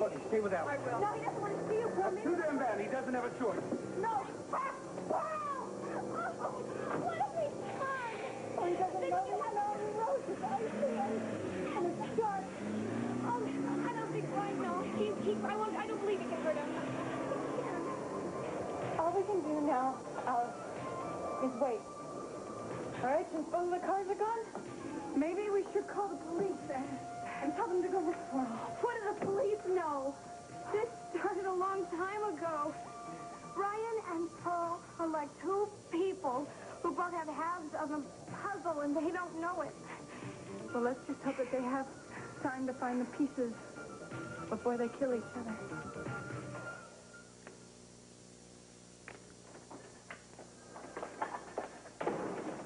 Look, stay with Alice. I will. No, he doesn't want to see you, Will. Too damn bad. He doesn't have a choice. No. What have we done? Oh, he doesn't know. He knows it. I see him. And it's dark. Oh, I don't think Brian knows. I don't believe he can hurt him. All we can do now, Alice, is wait. All right, since both of the cars are gone, maybe we should call the police and tell them to go look for him. What do the police know? This started a long time ago. Brian and Paul are like two people who both have halves of a puzzle and they don't know it. Well, let's just hope that they have time to find the pieces before they kill each other.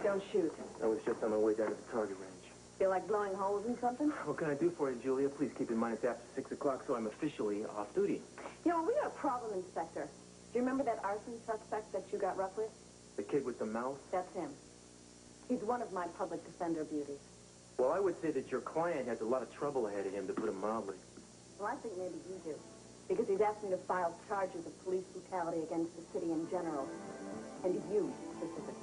Don't shoot. I was just on my way down to the target range. Feel like blowing holes in something? What can I do for you, Julia? Please keep in mind it's after 6 o'clock, so I'm officially off duty. You know, we got a problem, Inspector. Do you remember that arson suspect that you got rough with? The kid with the mouth? That's him. He's one of my public defender beauties. Well, I would say that your client has a lot of trouble ahead of him, to put it mildly. Well, I think maybe you do. Because he's asked me to file charges of police brutality against the city in general. And you specifically.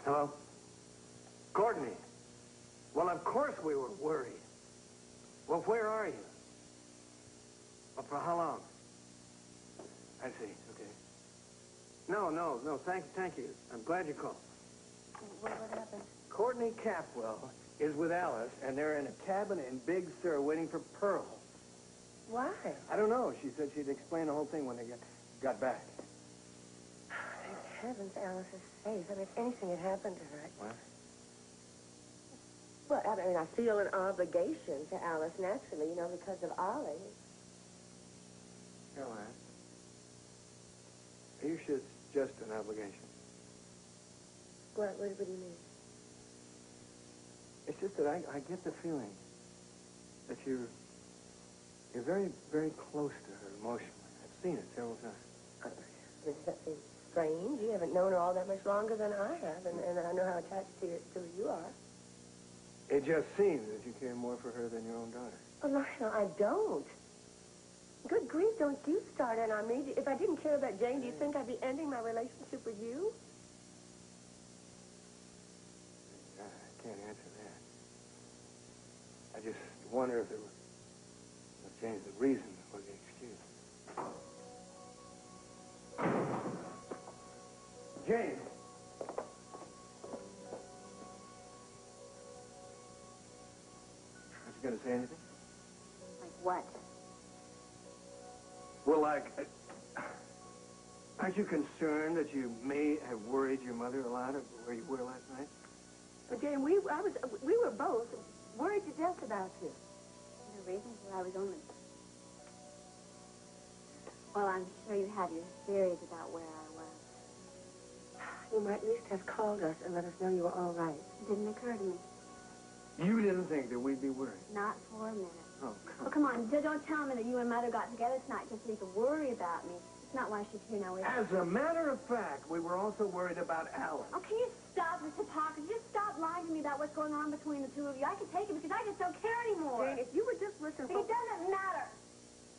Hello? Courtney. Well, of course we were worried. Well, where are you? Well, for how long? I see, okay. No, thank you. I'm glad you called. What happened? Courtney Capwell is with Alice, and they're in a cabin in Big Sur waiting for Pearl. Why? I don't know. She said she'd explain the whole thing when they got back. Thank heavens Alice is safe. I mean, if anything had happened to her... What? Well, I mean, I feel an obligation to Alice, naturally, you know, because of Ollie. Caroline, are you sure it's just an obligation? What do you mean? It's just that I get the feeling that you're very, very close to her emotionally. I've seen it several times. Does that seem strange? You haven't known her all that much longer than I have, and I know how attached to her you are. It just seems that you care more for her than your own daughter. Oh, no, I don't. Good grief, don't you start in on me. If I didn't care about Jane, do you think I'd be ending my relationship with you? I can't answer that. I just wonder if Jane's the reason for the excuse. Jane! Aren't you going to say anything? Like what? Well, aren't you concerned that you may have worried your mother a lot of where you were last night? But Jane, we were both worried to death about you. The reasons why I was only... Well, I'm sure you have your theories about where I was. You might at least have called us and let us know you were all right. It didn't occur to me. You didn't think that we'd be worried? Not for a minute. Oh, Well, come on, don't tell me that you and Mother got together tonight just so you could worry about me. It's not why she's here now, is it? As a matter of fact, we were also worried about Alice. Oh, can you stop this hypocrisy? Just stop lying to me about what's going on between the two of you. I can take it because I just don't care anymore. Jane, if you would just listen... It doesn't matter.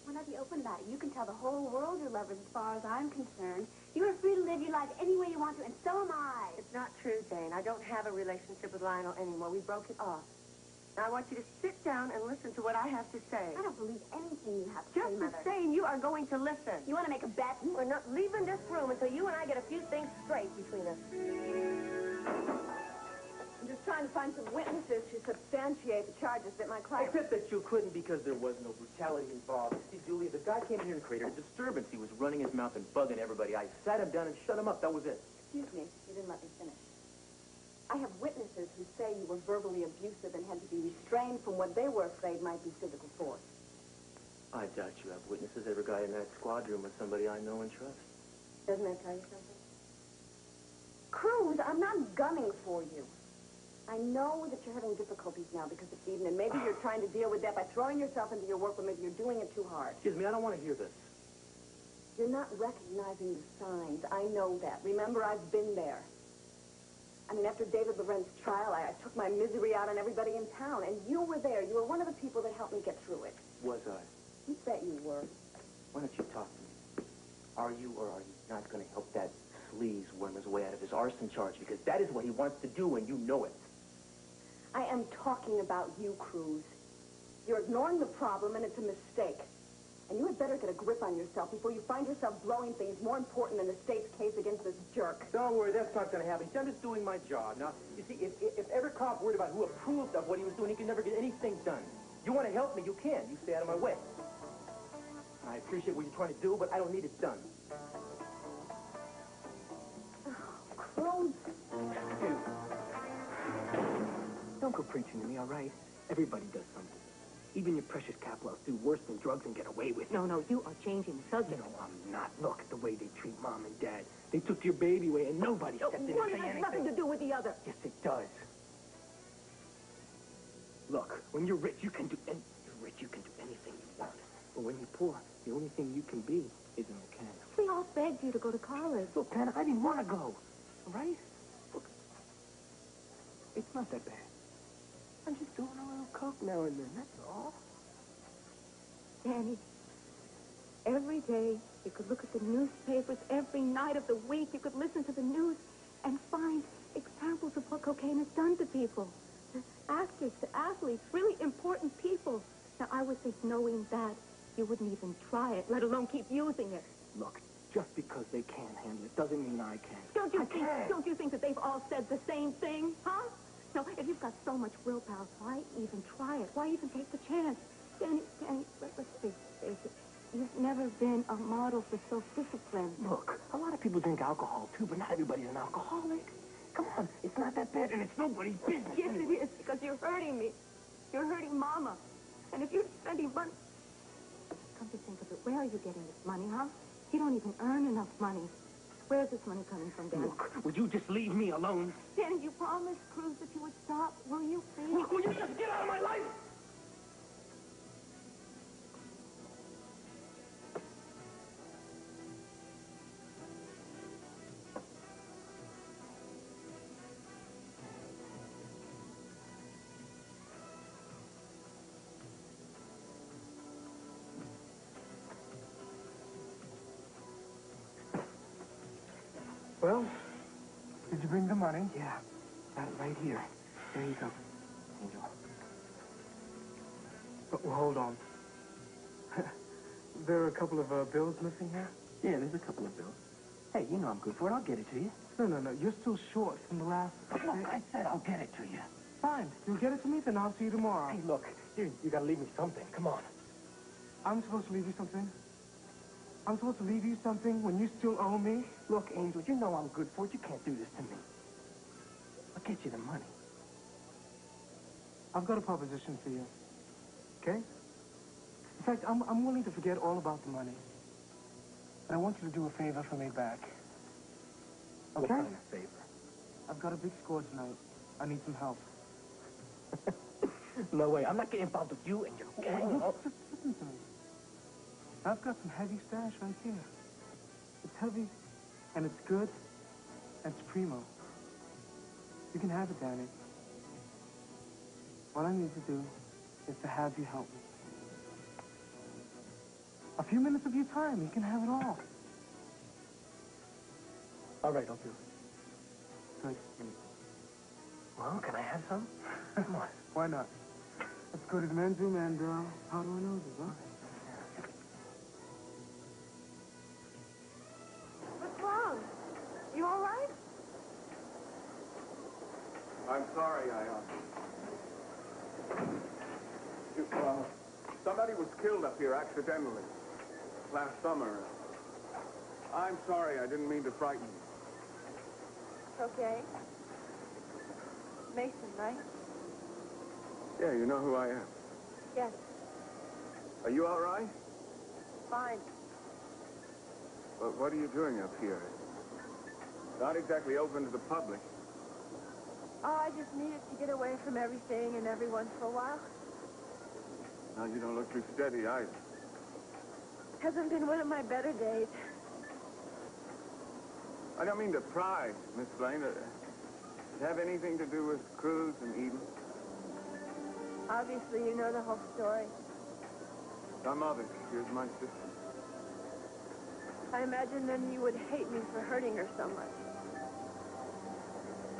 Why not be open about it? You can tell the whole world you're lovers as far as I'm concerned. You are free to live your life any way you want to, and so am I. It's not true, Jane. I don't have a relationship with Lionel anymore. We broke it off. Now, I want you to sit down and listen to what I have to say. I don't believe anything you have to Just say, the Mother. same, you are going to listen. You want to make a bet? We're not leaving this room until you and I get a few things straight between us. I'm just trying to find some witnesses to substantiate the charges that my client... Except that you couldn't because there was no brutality involved. See, Julia, the guy came here and created a disturbance. He was running his mouth and bugging everybody. I sat him down and shut him up. That was it. Excuse me, you didn't let me finish. I have witnesses who say you were verbally abusive and had to be restrained from what they were afraid might be physical force. I doubt you have witnesses. Every guy in that squad room is somebody I know and trust. Doesn't that tell you something? Cruz, I'm not gunning for you. I know that you're having difficulties now because of Eden, and maybe you're trying to deal with that by throwing yourself into your work, but maybe you're doing it too hard. Excuse me, I don't want to hear this. You're not recognizing the signs. I know that. Remember, I've been there. I mean, after David Lorenz's trial, I took my misery out on everybody in town, and you were there. You were one of the people that helped me get through it. Was I? You bet you were. Why don't you talk to me? Are you or are you not going to help that sleaze worm his way out of his arson charge? Because that is what he wants to do, and you know it. I am talking about you, Cruz. You're ignoring the problem, and it's a mistake. And you had better get a grip on yourself before you find yourself blowing things more important than the state's case against this jerk. Don't worry, that's not going to happen. I'm just doing my job. Now, you see, if every cop worried about who approved of what he was doing, he could never get anything done. You want to help me, you can. You stay out of my way. I appreciate what you're trying to do, but I don't need it done. Cruz. Dude. Don't go preaching to me, all right? Everybody does something. Even your precious Capwells do worse than drugs and get away with it. No, you are changing the subject. No, I'm not. Look at the way they treat Mom and Dad. They took your baby away and nobody stepped in to One say has anything. nothing to do with the other. Yes, it does. Look, when you're rich, you can do anything you want. But when you're poor, the only thing you can be is a mechanic. We all begged you to go to college. Look, Hannah, I didn't want to go. All right? Look, it's not that bad. I'm just doing a little coke now and then, that's all. Danny, every day you could look at the newspapers, every night of the week you could listen to the news and find examples of what cocaine has done to people. To actors, to athletes, really important people. Now, I would think knowing that, you wouldn't even try it, let alone keep using it. Look, just because they can't handle it doesn't mean I can. Don't you think that they've all said the same thing, huh? No, if you've got so much willpower, why even try it? Why even take the chance? Danny, let's face it. You've never been a model for self-discipline. Look, a lot of people drink alcohol, too, but not everybody's an alcoholic. Come on, it's not that bad, and it's nobody's business. Yes, it is, because you're hurting me. You're hurting Mama. And if you're spending money... Come to think of it, where are you getting this money, huh? You don't even earn enough money. Where's this money coming from, Danny? Look, would you just leave me alone? Danny, you promised Cruz that you would stop. Will you, please? Look, will you just get out of my life? Well, did you bring the money? Yeah, got it right here. There you go, Angel. But, well, hold on. There are a couple of bills missing here? Yeah, there's a couple of bills. Hey, you know I'm good for it. I'll get it to you. No. You're still short from the last... Look, I said I'll get it to you. Fine. You'll get it to me, then I'll see you tomorrow. Hey, look, you gotta leave me something. Come on. I'm supposed to leave you something? I'm supposed to leave you something when you still owe me? Look, Angel, you know I'm good for it. You can't do this to me. I'll get you the money. I've got a proposition for you. Okay? In fact, I'm willing to forget all about the money. But I want you to do a favor for me back. Okay? What kind of favor? I've got a big score tonight. I need some help. No way. I'm not getting involved with you and your gang. Just listen to me. I've got some heavy stash right here. It's heavy, and it's good, and it's primo. You can have it, Danny. All I need to do is to have you help me. A few minutes of your time, you can have it all. All right, I'll do it. Good. Well, can I have some? Come on. Why not? Let's go to the men's room and, how do I know this, huh? What's wrong? You all right? I'm sorry, somebody was killed up here accidentally last summer. I'm sorry, I didn't mean to frighten you. Okay. Mason, right? Yeah, you know who I am. Yes. Are you all right? Fine. Well, what are you doing up here? Not exactly open to the public. Oh, I just needed to get away from everything and everyone for a while. Now, you don't look too steady either. Hasn't been one of my better days. I don't mean to pry, Miss Blaine. Does it have anything to do with Cruz and Eden? Obviously, you know the whole story. Some of it. Here's my sister. I imagine then you would hate me for hurting her so much.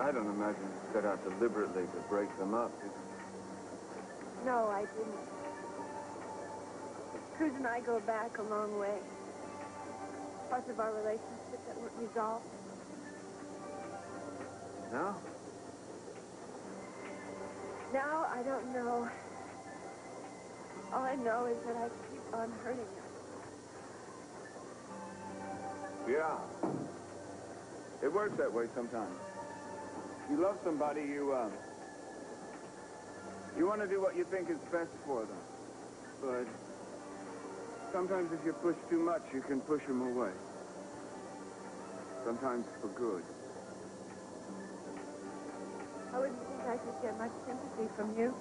I don't imagine you set out deliberately to break them up, did you? No, I didn't. Cruz and I go back a long way. Parts of our relationship that weren't resolved. No? Now, I don't know. All I know is that I keep on hurting her. Yeah. It works that way sometimes. You love somebody, you want to do what you think is best for them. But sometimes if you push too much, you can push them away. Sometimes for good. I wouldn't think I could get much sympathy from you.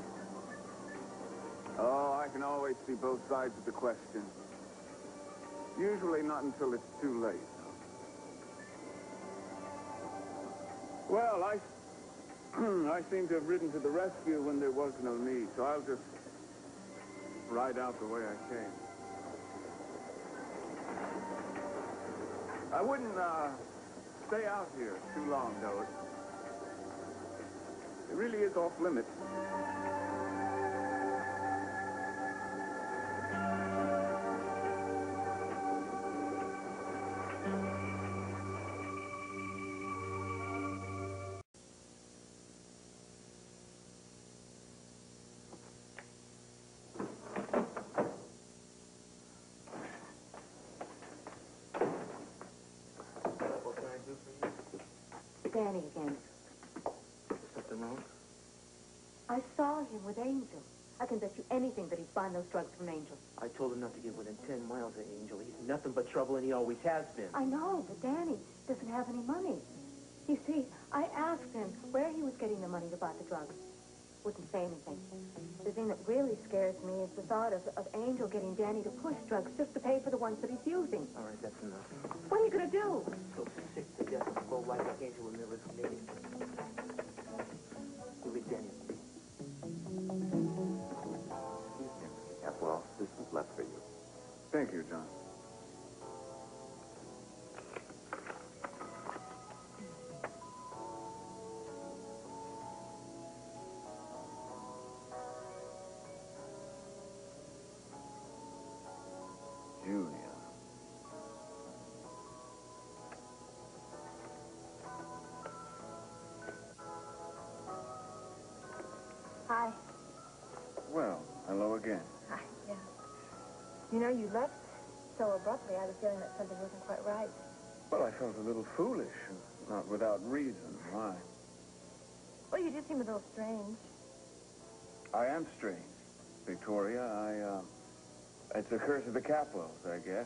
Oh, I can always see both sides of the question. Usually not until it's too late. Well, I seem to have ridden to the rescue when there was no need, so I'll just ride out the way I came. I wouldn't stay out here too long, though. It really is off limits. Danny again. Something wrong? I saw him with Angel. I can bet you anything that he's buying those drugs from Angel. I told him not to get within 10 miles of Angel. He's nothing but trouble, and he always has been. I know, but Danny doesn't have any money. You see, I asked him where he was getting the money to buy the drugs. Wouldn't say anything. The thing that really scares me is the thought of Angel getting Danny to push drugs just to pay for the ones that he's using. All right, that's enough. What are you going to do? I'm so sick to death of low life like Angel will never have made it. You leave Danny with me. Capwell, this is left for you. Thank you, John. Julia. Hi. Well, hello again. Hi, yeah. You know, you left so abruptly, I was feeling that something wasn't quite right. Well, I felt a little foolish, not without reason. Why? Well, you did seem a little strange. I am strange, Victoria. It's a curse of the Capwells, I guess.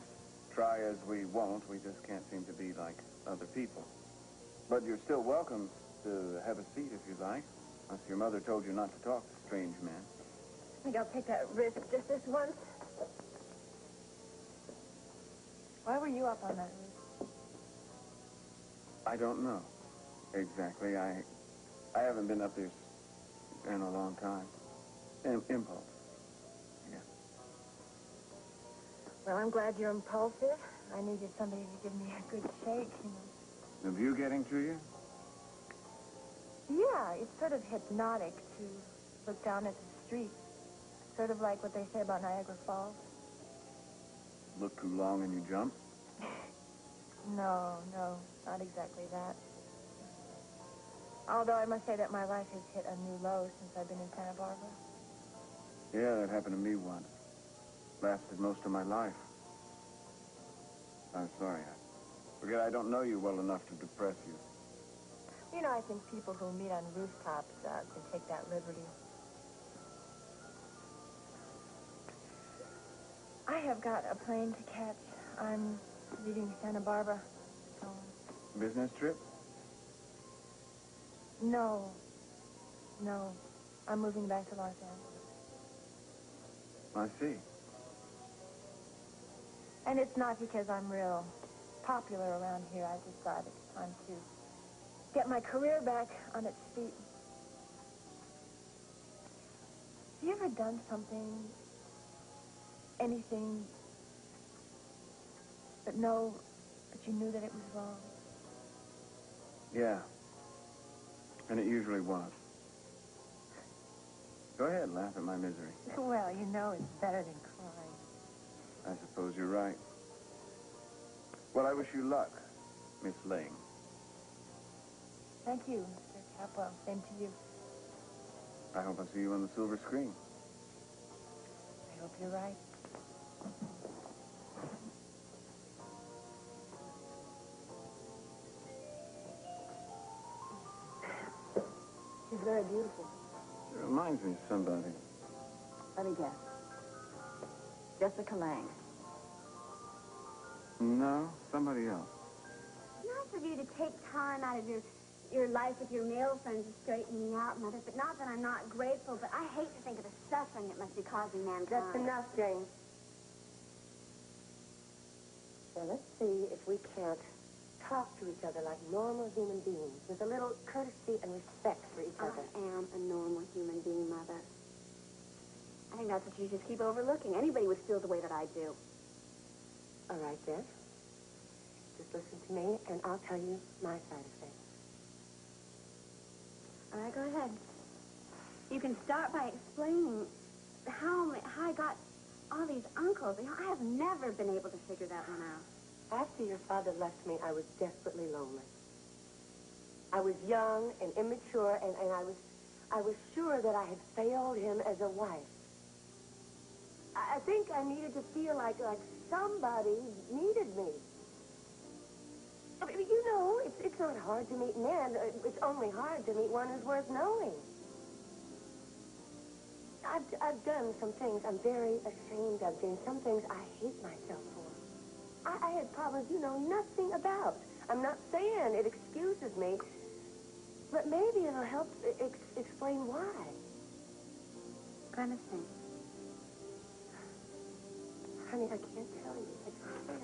Try as we won't, we just can't seem to be like other people. But you're still welcome to have a seat if you like, unless your mother told you not to talk to strange men. I think I'll take that risk just this once. Why were you up on that roof? I don't know exactly. I haven't been up there in a long time. Impulse. Yeah. Well, I'm glad you're impulsive. I needed somebody to give me a good shake, you know. The view getting to you? Yeah, it's sort of hypnotic to look down at the street. Sort of like what they say about Niagara Falls. Look too long and you jump? No, not exactly that. Although I must say that my life has hit a new low since I've been in Santa Barbara. Yeah, that happened to me once. Lasted most of my life. I'm sorry. I forget I don't know you well enough to depress you. You know, I think people who meet on rooftops can take that liberty. I have got a plane to catch. I'm leaving Santa Barbara. So... Business trip? No. No. I'm moving back to Los Angeles. I see. And it's not because I'm real popular around here. I just thought it's time to get my career back on its feet. Have you ever done something, anything, but you knew that it was wrong? Yeah. And it usually was. Go ahead, laugh at my misery. Well, you know it's better than crying. I suppose you're right. Well, I wish you luck, Miss Ling. Thank you, Mr. Capwell. Same to you. I hope I see you on the silver screen. I hope you're right. She's very beautiful. She reminds me of somebody. Let me guess. Jessica Lange. No, somebody else. Nice of you to take time out of your life with your male friends to straighten me out, Mother, but not that I'm not grateful, but I hate to think of the suffering it must be causing mankind. That's enough, Jane. Now, let's see if we can't talk to each other like normal human beings with a little courtesy and respect for each other. I am a normal human being, Mother. I think that's what you just keep overlooking. Anybody would feel the way that I do. All right, then. Just listen to me, and I'll tell you my side of things. All right, go ahead. You can start by explaining how I got all these uncles. You know, I have never been able to figure that one out. After your father left me, I was desperately lonely. I was young and immature, and I was sure that I had failed him as a wife. I think I needed to feel like somebody needed me. I mean, you know, it's not hard to meet men. It's only hard to meet one who's worth knowing. I've done some things I'm very ashamed of, Jane. Some things I hate myself for. I had problems you know nothing about. I'm not saying it excuses me, but maybe it'll help explain why. What kind of thing? Honey, I can't tell you. I just can't.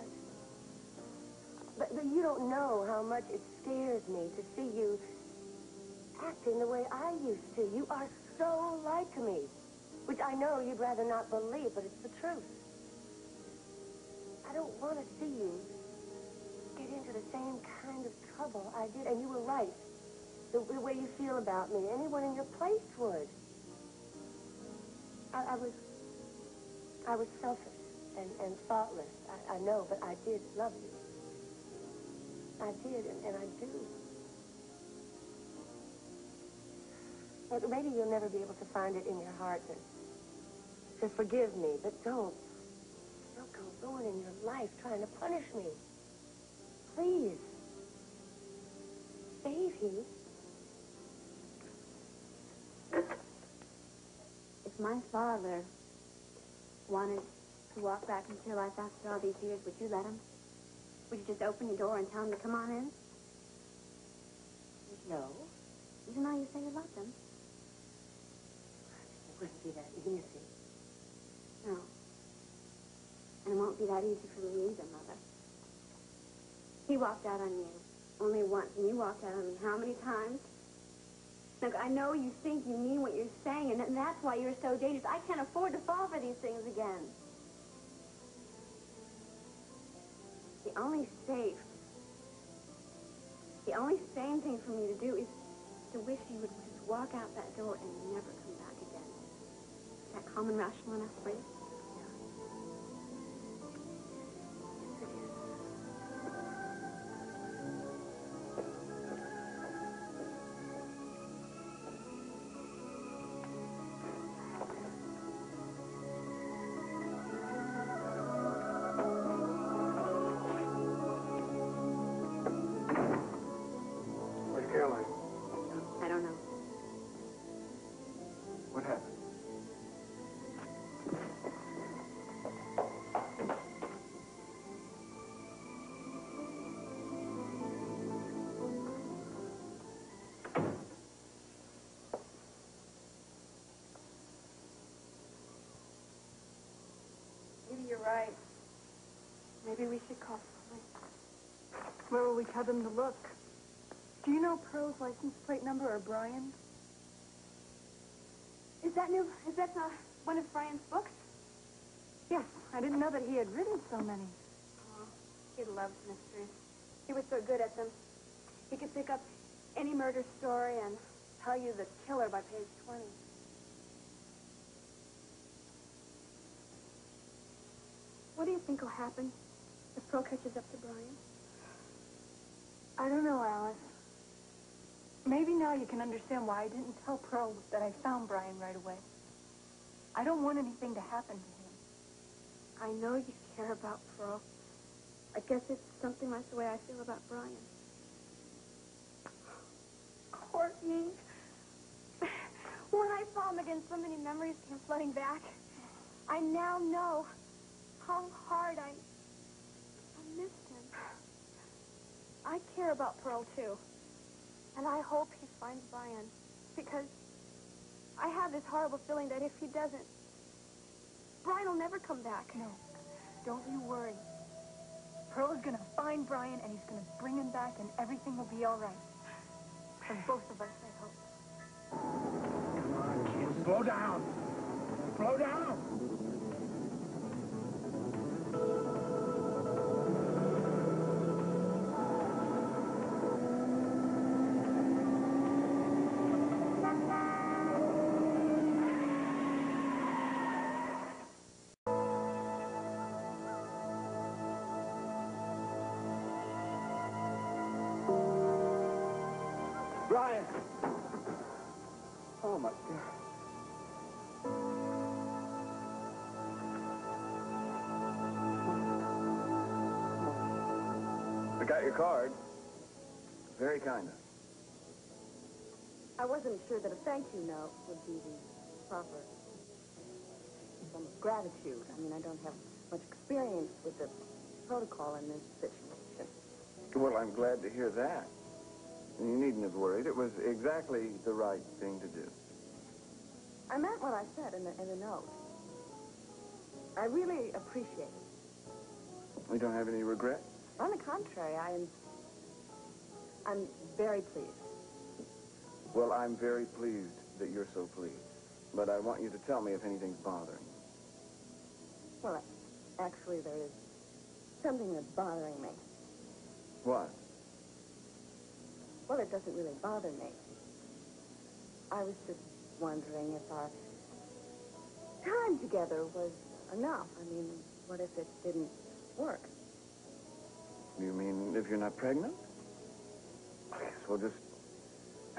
But you don't know how much it scares me to see you acting the way I used to. You are so like me, which I know you'd rather not believe, but it's the truth. I don't want to see you get into the same kind of trouble I did, and you were right. The way you feel about me, anyone in your place would. I was selfish and thoughtless. I know, but I did love you. I did, and I do. But maybe you'll never be able to find it in your heart to forgive me, but don't go ruining your life trying to punish me. Please. Baby. If my father wanted to walk back into your life after all these years, would you let him? Would you just open your door and tell him to come on in? No. Even though you say you love him. It wouldn't be that easy. No. And it won't be that easy for me either, Mother. He walked out on you only once, and you walked out on me how many times? Look, I know you think you mean what you're saying, and that's why you're so dangerous. I can't afford to fall for these things again. The only sane thing for me to do is to wish you would just walk out that door and never come back again. Is that calm and rational enough for you? Where's Caroline? Maybe we should call the police. Where will we tell them to look? Do you know Pearl's license plate number or Brian's? Is that new? Is that one of Brian's books? Yes, I didn't know that he had written so many. Oh, he loves mysteries. He was so good at them. He could pick up any murder story and tell you the killer by page 20. What do you think will happen if Pearl catches up to Brian? I don't know, Alice. Maybe now you can understand why I didn't tell Pearl that I found Brian right away. I don't want anything to happen to him. I know you care about Pearl. I guess it's something like the way I feel about Brian. Courtney. When I saw him again, so many memories came flooding back. I now know how hard I missed him. I care about Pearl, too. And I hope he finds Brian. Because I have this horrible feeling that if he doesn't, Brian will never come back. No, don't you worry. Pearl is going to find Brian, and he's going to bring him back, and everything will be all right. For both of us, I hope. Come on, kids. Slow down. Slow down. Brian! Oh, my God. I got your card. Very kind of. I wasn't sure that a thank you note would be the proper form of gratitude. I mean, I don't have much experience with the protocol in this situation. Well, I'm glad to hear that. You needn't have worried. It was exactly the right thing to do. I meant what I said in the note. I really appreciate it. We don't have any regrets? On the contrary, I'm very pleased. Well, I'm very pleased that you're so pleased. But I want you to tell me if anything's bothering you. Well, actually, there is something that's bothering me. What? Well, it doesn't really bother me. I was just wondering if our time together was enough. I mean, what if it didn't work? You mean if you're not pregnant? I guess we'll just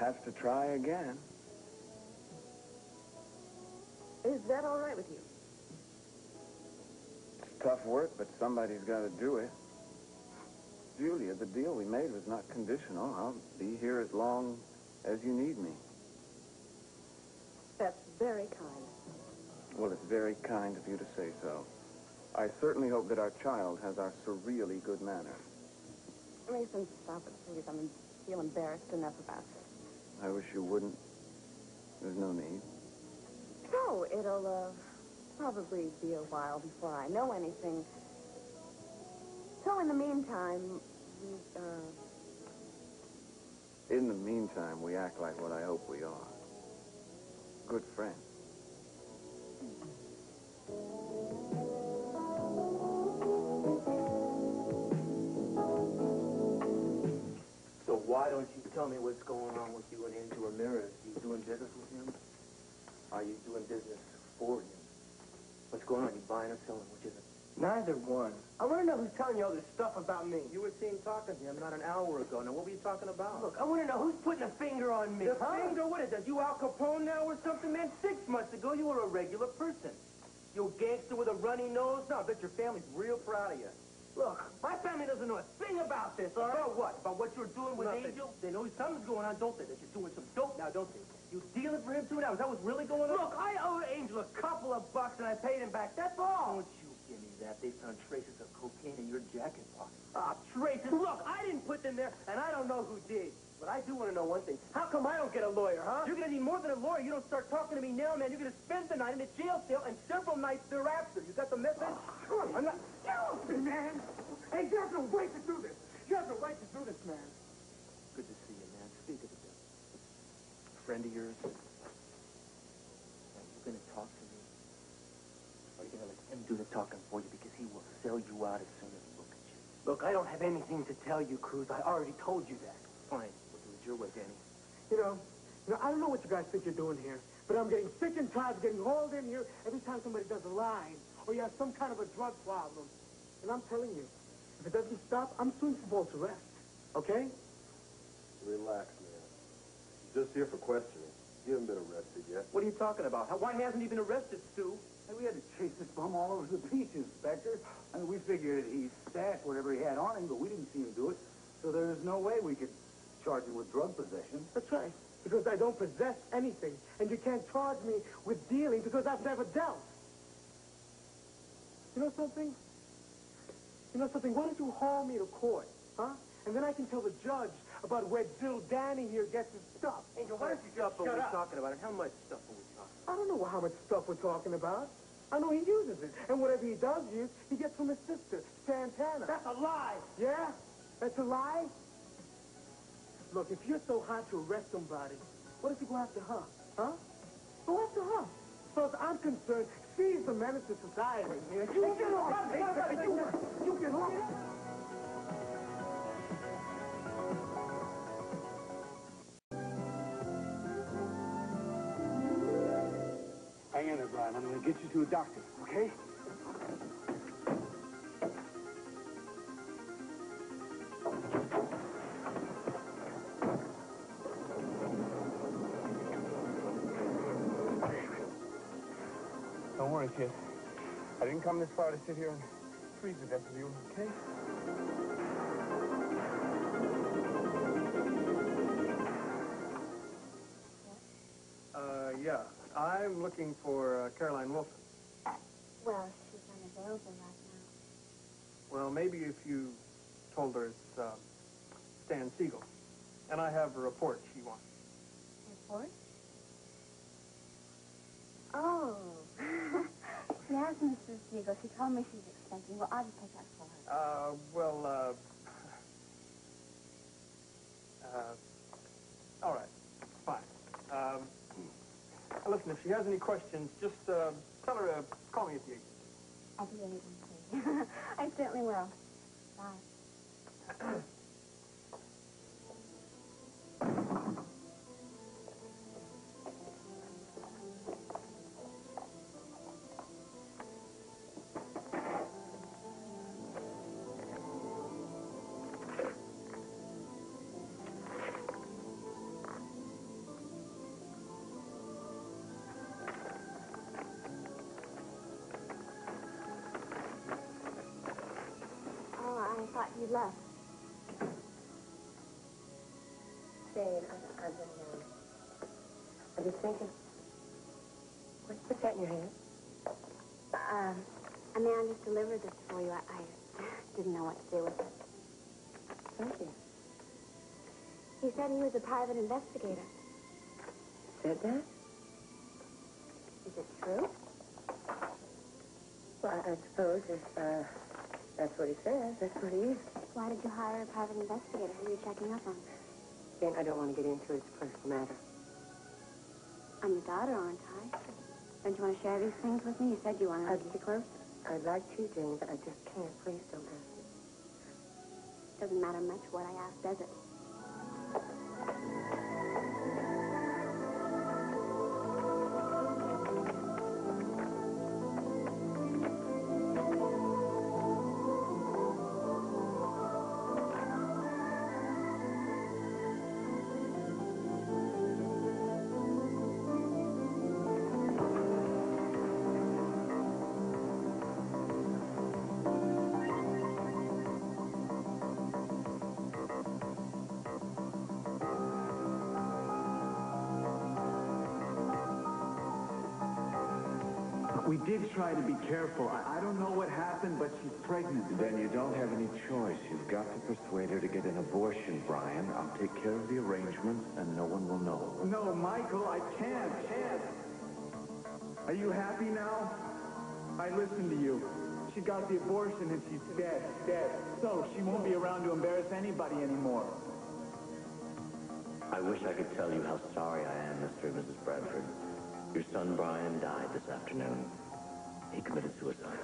have to try again. Is that all right with you? It's tough work, but somebody's got to do it. Julia, the deal we made was not conditional. I'll be here as long as you need me. That's very kind. Well, it's very kind of you to say so. I certainly hope that our child has our surreally good manners. Mason, stop it, please. I feel embarrassed enough about it. I wish you wouldn't. There's no need. So, it'll probably be a while before I know anything. So, in the meantime, In the meantime, we act like what I hope we are. Good friends. So why don't you tell me what's going on with you and Andrew Ramirez? You doing business with him? Are you doing business for him? What's going on? You buying or selling? Which is it? Neither one. I want to know who's telling you all this stuff about me. You were seen talking to him not an hour ago. Now, what were you talking about? Look, I want to know who's putting a finger on me. The finger? What is that? You Al Capone now or something, man? 6 months ago, you were a regular person. You a gangster with a runny nose? No, I bet your family's real proud of you. Look, my family doesn't know a thing about this, all right? About what? About what you're doing with Nothing. Angel? They know something's going on, don't they? That you're doing some dope now, don't they? You dealing for him, too, now? Is that what's really going on? Look, I owed Angel a couple of bucks and I paid him back. That's all. Don't you give me that. They found traces of cocaine in your jacket pocket. Ah, traces. Look, I didn't put them there, and I don't know who did. But I do want to know one thing. How come I don't get a lawyer, huh? You're going to need more than a lawyer. You don't start talking to me now, man. You're going to spend the night in a jail cell and several nights thereafter. You got the message? I'm not... Stupid, man. Hey, you have no right to do this. You have no right to do this, man. Good to see you, man. Speak of the devil. A friend of yours? Are you going to talk to me? Or are you going to let him do the talking for you? Because he will sell you out as soon as he looks at you. Look, I don't have anything to tell you, Cruz. I already told you that. Fine. We'll do it your way, Danny. You know, I don't know what you guys think you're doing here, but I'm getting sick and tired of getting hauled in here every time somebody does a line or you have some kind of a drug problem. And I'm telling you, if it doesn't stop, I'm suing for false arrest. Okay? Relax, man. He's just here for questioning. He hasn't been arrested yet. What are you talking about? Why hasn't he been arrested, Stu? Hey, we had to chase this bum all over the beach, Inspector. I mean, we figured he stashed whatever he had on him, but we didn't see him do it. So there's no way we could charge him with drug possession. That's right. Because I don't possess anything. And you can't charge me with dealing because I've never dealt. You know something? You know something? Why don't you haul me to court, huh? And then I can tell the judge about where Jill Danny here gets his stuff. Angel, what stuff are we talking about? And how much stuff are we talking about? I don't know how much stuff we're talking about. I know he uses it. And whatever he does use, he gets from his sister, Santana. That's a lie. Yeah? That's a lie? Look, if you're so hot to arrest somebody, what if you go after her? Huh? Go after her. As far as I'm concerned, she's the menace to society. You get off! You get off! Hang in there, Brian. I'm going to get you to a doctor, okay? Don't worry, kid. I didn't come this far to sit here and freeze to death with you, okay? Yeah. I'm looking for Caroline Wilson. Well, she's unavailable right now. Well, maybe if you told her it's Stan Siegel. And I have a report she wants. Report? Oh. Yes, Mrs. Siegel. She told me she's expecting. Well, I'll just take that for her. All right. Fine. Listen, if she has any questions, just tell her to call me at the agency. At the agency. I certainly will. Bye. I thought you left. Jane, I've been thinking. What's that in your hand? A man just delivered this for you. I didn't know what to do with it. Thank you. He said he was a private investigator. Said that? Is it true? Well, I suppose if, that's what he says, that's what he is. Why did you hire a private investigator? Who are you checking up on? Jane, I don't want to get into it. It's a personal matter. I'm your daughter, aren't I? Don't you want to share these things with me? You said you wanted to keep it close. I'd like to, Jane, but I just can't. Please don't ask me. Doesn't matter much what I ask, does it? We did try to be careful. I don't know what happened, but she's pregnant. Then you don't have any choice. You've got to persuade her to get an abortion, Brian. I'll take care of the arrangements, and no one will know. No, Michael, I can't. Are you happy now? I listened to you. She got the abortion and she's dead. So she won't be around to embarrass anybody anymore. I wish I could tell you how sorry I am, Mr. and Mrs. Bradford. Your son Brian died this afternoon. He committed suicide.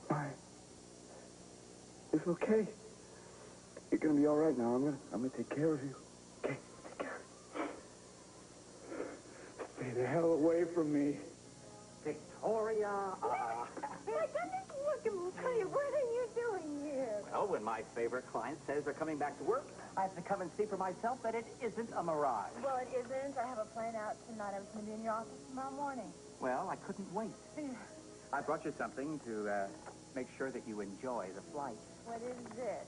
Brian, it's okay. You're gonna be all right now. I'm gonna take care of you. Okay, take care. Stay the hell away from me. Victoria. My goodness, look at me. Tell you, what are you doing here? Well, when my favorite client says they're coming back to work, I have to come and see for myself that it isn't a mirage. Well, it isn't. I have a plane out tonight. I was going to be in your office tomorrow morning. Well, I couldn't wait. I brought you something to make sure that you enjoy the flight. What is this?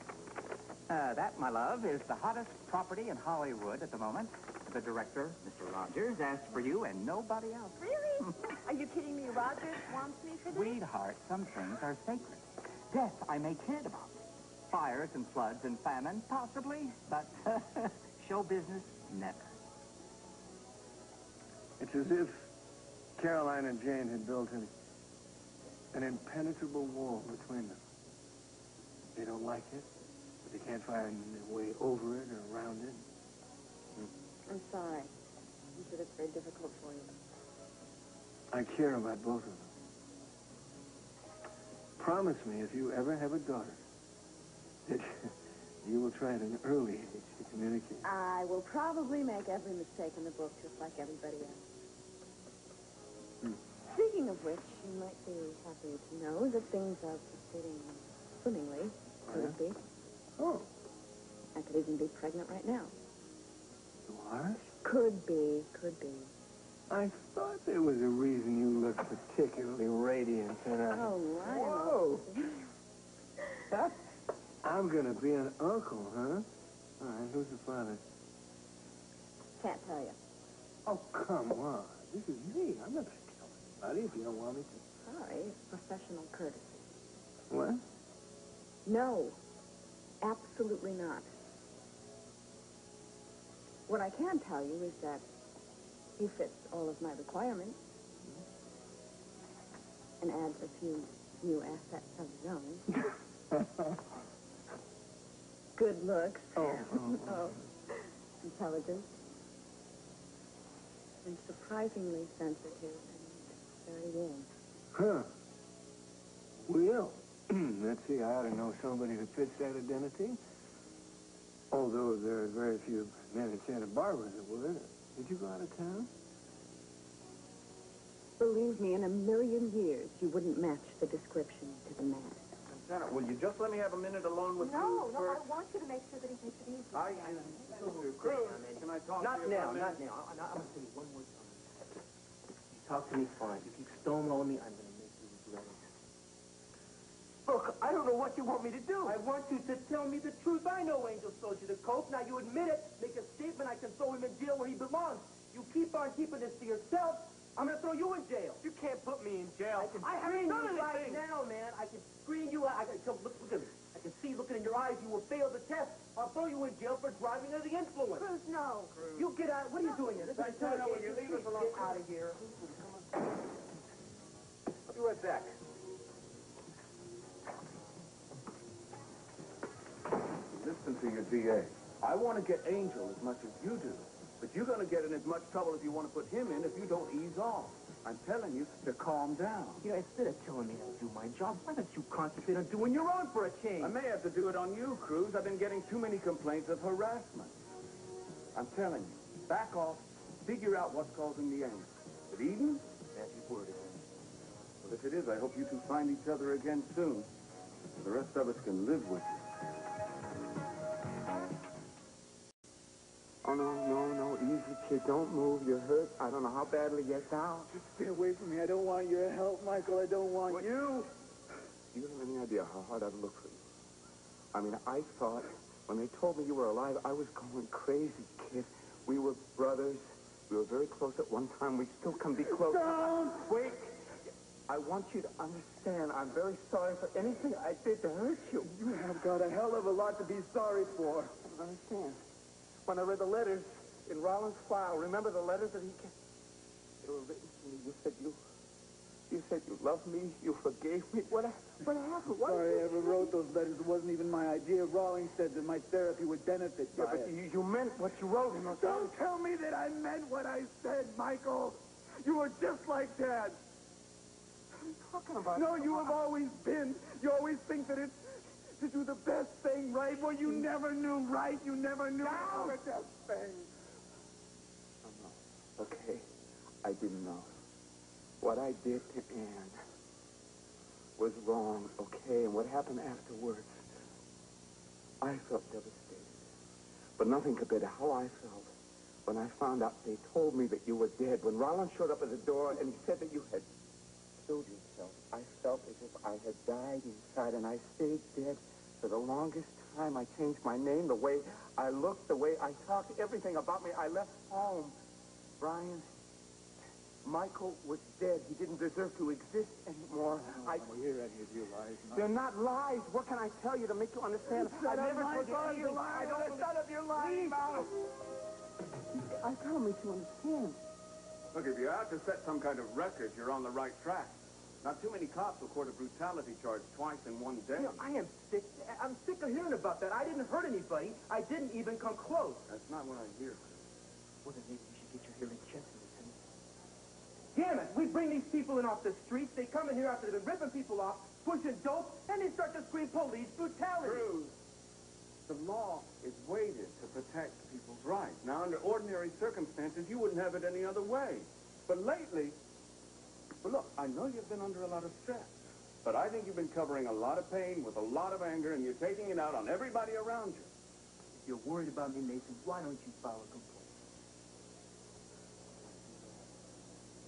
That, my love, is the hottest property in Hollywood at the moment. The director, Mr. Rogers, asked for you and nobody else. Really? Are you kidding me? Rogers wants me for this? Sweetheart, some things are sacred. Death, I may kid about. Fires and floods and famine, possibly, but show business, never. It's as if Caroline and Jane had built an impenetrable wall between them. They don't like it, but they can't find their way over it or around it. I'm sorry. I'm sure that's very difficult for you. I care about both of them. Promise me if you ever have a daughter that you will try at an early age to communicate. I will probably make every mistake in the book just like everybody else. Speaking of which, you might be happy to know that things are proceeding swimmingly, so to speak. Oh. I could even be pregnant right now. What? Could be. I thought there was a reason you looked particularly radiant tonight. Oh, Ryan. Whoa. I'm gonna be an uncle, huh? All right, who's the father? Can't tell you. Oh, come on. This is me. I'm not gonna tell anybody if you don't want me to. Sorry, it's professional courtesy. What? No, absolutely not. What I can tell you is that he fits all of my requirements and adds a few new assets of his own. Good looks. Oh. Intelligence. And surprisingly sensitive and very warm. Huh. Well, let's see, I ought to know somebody who fits that identity. Although there are very few men in Santa Barbara that would. Did you go out of town? Believe me, in a million years, you wouldn't match the description to the man. Lieutenant, will you just let me have a minute alone with Cruz No, first? I want you to make sure that he takes it easy. Cruz, can I talk to you for a minute? Not now. I'm going to say one more time. You talk to me fine. You keep stonewalling me, I'm going to make you regret it. Look, I don't know what you want me to do. I want you to tell me the truth. I know Angel sold you the coke. Now you admit it. Make a statement. I can throw him in jail where he belongs. You keep on keeping this to yourself, I'm going to throw you in jail. You can't put me in jail. I haven't done anything right now, man. I can screen you. Look at me. I can see looking in your eyes you will fail the test. I'll throw you in jail for driving under the influence. Cruz, no. Cruz. You get out. What are you doing here? This is Will you leave us alone? Get out of here. I'll be right back. Listen to your DA. I want to get Angel as much as you do. But you're going to get in as much trouble as you want to put him in if you don't ease off. I'm telling you to calm down. You know, instead of telling me to do my job, why don't you concentrate on doing your own for a change? I may have to do it on you, Cruz. I've been getting too many complaints of harassment. I'm telling you, back off, figure out what's causing the anger. But Eden? Magic word again. Well, if it is, I hope you two find each other again soon. So the rest of us can live with you. Oh, no, easy, kid. Don't move. You're hurt. I don't know how badly you sound. Just stay away from me. I don't want your help, Michael. I don't want you. You don't have any idea how hard I've looked for you. I mean, I thought when they told me you were alive, I was going crazy, kid. We were brothers. We were very close at one time. We still can be close. Don't! Wait. I want you to understand. I'm very sorry for anything I did to hurt you. You have got a hell of a lot to be sorry for. I don't understand. When I read the letters in Rollins' file, remember the letters that he kept? were written to me. You said you loved me, you forgave me. What happened? Sorry I ever wrote those letters. It wasn't even my idea. Rawlings said that my therapy would benefit by it. You meant what you wrote in those letters. Don't tell me that I meant what I said, Michael. You were just like Dad. What are you talking about? No, you have always been. You always think that it's to do the best thing, right? Well, you never knew right. You never knew the best thing. Oh, no. Okay. I didn't know. What I did to Anne was wrong, okay? And what happened afterwards, I felt devastated. But nothing compared to how I felt when I found out they told me that you were dead. When Rollins showed up at the door and he said that you had killed yourself, I felt as if I had died inside, and I stayed dead for the longest time. I changed my name, the way I looked, the way I talked, everything about me. I left home. Brian, Michael was dead. He didn't deserve to exist anymore. I don't want to hear any of your lies. They're not lies. What can I tell you to make you understand? I never forget you. I don't. None of your lies, Mom. I gotta make you understand. Look, if you're out to set some kind of record, you're on the right track. Not too many cops will court a brutality charge twice in one day. You know, I am sick. I'm sick of hearing about that. I didn't hurt anybody. I didn't even come close. That's not what I hear. Well, then maybe you should get your hearing checked. Damn it! We bring these people in off the streets. They come in here after they've been ripping people off, pushing dope, and they start to scream police brutality. Cruz, the law is weighted to protect people's rights. Now, under ordinary circumstances, you wouldn't have it any other way. But lately, well, look, I know you've been under a lot of stress, but I think you've been covering a lot of pain with a lot of anger, and you're taking it out on everybody around you. If you're worried about me, Nathan, why don't you file a complaint?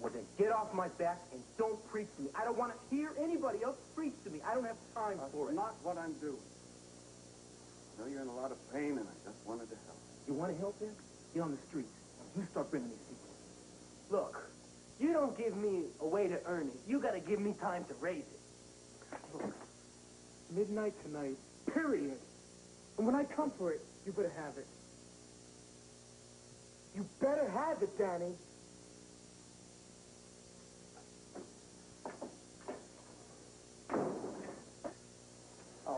Well, then get off my back and don't preach to me. I don't want to hear anybody else preach to me. I don't have time for it. That's not what I'm doing. I know you're in a lot of pain, and I just wanted to help. You want to help him? Get on the streets. You start bringing these people. Look, you don't give me a way to earn it. You got to give me time to raise it. Look, midnight tonight, period. And when I come for it, you better have it. You better have it, Danny.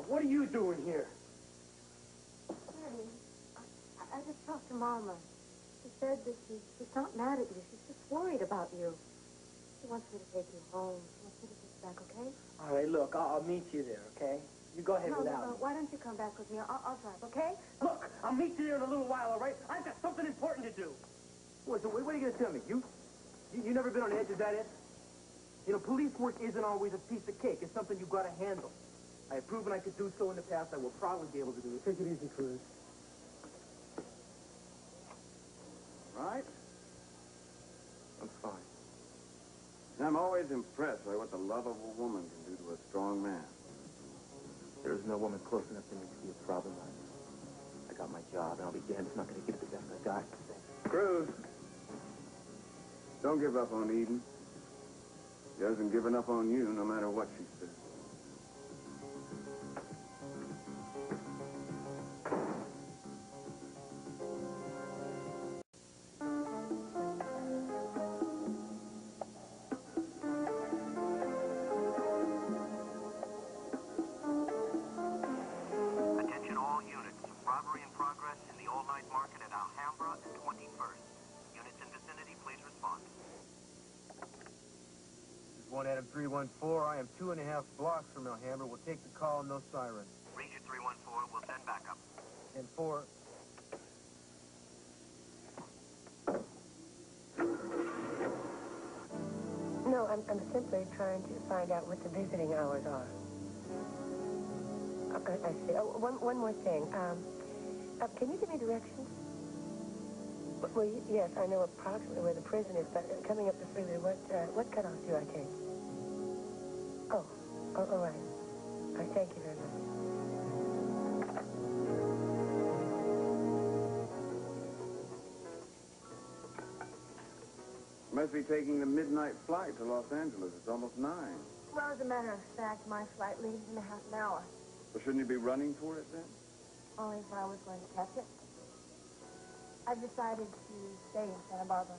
What are you doing here? Daddy, I just talked to Mama. She said that she's not mad at you. She's just worried about you. She wants me to take you home. She wants me to take you back, okay? All right, look, I'll meet you there, okay? You go ahead without me. Why don't you come back with me? I'll drive, okay? Look, I'll meet you there in a little while, all right? I've got something important to do. What are you going to tell me? You never been on the edge of that, Ed? You know, police work isn't always a piece of cake. It's something you've got to handle. I have proven I could do so in the past. I will probably be able to do it. Take it easy, Cruz. Right? I'm fine. And I'm always impressed by what the love of a woman can do to a strong man. There is no woman close enough to me to be a problem. I got my job, and I'll be damned if I'm not going to give it the best I got. Cruz, don't give up on Eden. She hasn't given up on you, no matter what she says. One Adam 314. I am 2.5 blocks from Alhambra. We'll take the call, no siren. Ranger 314, we'll send backup. 10-4. No, I'm simply trying to find out what the visiting hours are. I see. Oh, one more thing. Can you give me directions? Well, yes, I know approximately where the prison is, but coming up the freeway, what cutoff do I take? Oh, all right. All right, thank you very much. You must be taking the midnight flight to Los Angeles. It's almost 9. Well, as a matter of fact, my flight leaves in a half an hour. Well, shouldn't you be running for it then? Only if I was going to catch it. I've decided to stay in Santa Barbara.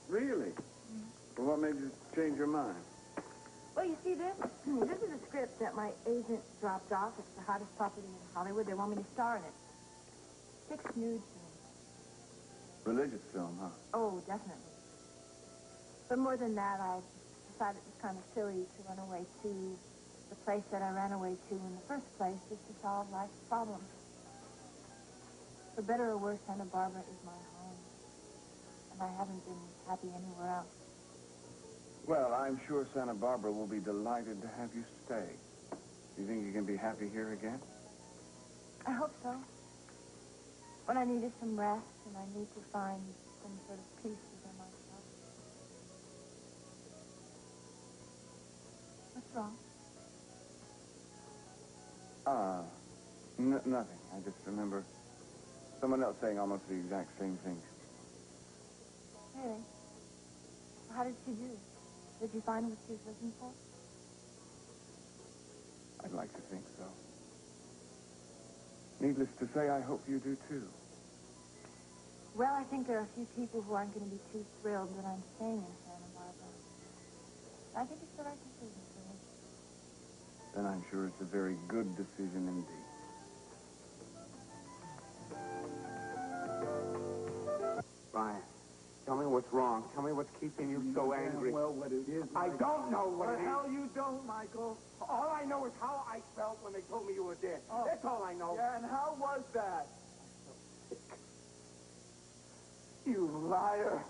Really? Well, what made you change your mind? Well, you see this? This is a script that my agent dropped off. It's the hottest property in Hollywood. They want me to star in it. 6 nude scenes. Religious film, huh? Oh, definitely. But more than that, I decided it was kind of silly to run away to the place that I ran away to in the first place, just to solve life's problems. For better or worse, Santa Barbara is my home. And I haven't been happy anywhere else. Well, I'm sure Santa Barbara will be delighted to have you stay. Do you think you can be happy here again? I hope so. What I need is some rest, and I need to find some sort of peace within myself. What's wrong? Nothing. I just remember someone else saying almost the exact same thing. Really? Well, how did she do? Did you find what she was looking for? I'd like to think so. Needless to say, I hope you do too. Well, I think there are a few people who aren't going to be too thrilled that I'm staying in Santa Barbara. I think it's the right decision for me. Then I'm sure it's a very good decision indeed. Brian, tell me what's wrong. Tell me what's keeping you so angry. Well, what it is. I don't know what it The hell is. you don't, Michael. All I know is how I felt when they told me you were dead. Oh. That's all I know. Yeah, and how was that? You liar.